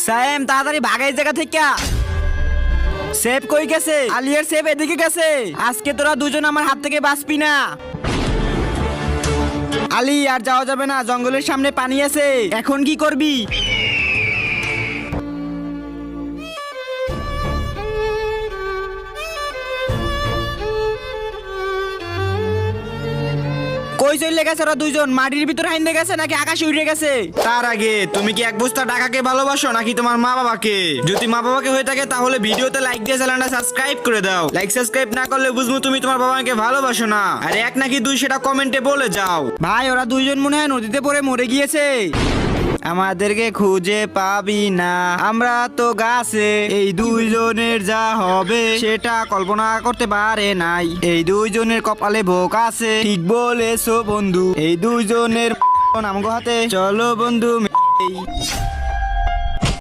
সায়েম তাড়াতাড়ি ভাগাই জায়গা থেকে। সেফ কই গেছে? আলিয়ার সেফ এদিকে গেছে। আজকে তোরা দুজন আমার হাত থেকে বাঁচবি না। আলি আর যাওয়া যাবে না, জঙ্গলের সামনে পানি আছে। এখন কি করবি? কই চলে গেছে ওরা দুইজন? মাটির ভিতরে হাইন্দে গেছে নাকি আকাশে উড়ে গেছে? তার আগে তুমি কি এক বস্তা টাকাকে ভালোবাসো নাকি তোমার মা বাবাকে? যদি মা বাবাকে হয়ে থাকে তাহলে ভিডিওতে লাইক দিয়ে চ্যানেলটা সাবস্ক্রাইব করে দাও। লাইক সাবস্ক্রাইব না করলে বুঝবো তুমি তোমার বাবাকে ভালোবাসো না। আর এক নাকি দুই সেটা কমেন্টে বলে যাও। ভাই ওরা দুইজন মনে হয় নদীতে পড়ে মরে গিয়েছে। আমাদেরকে খুঁজে পাবি না, আমরা তো গাছে। এই দুইজনের যা হবে সেটা কল্পনা করতে পারে নাই। এই দুইজনের কপালে ভোগ আছে। ঠিক বলেছো বন্ধু, এই দুইজনের আমগো হাতে। চলো বন্ধু।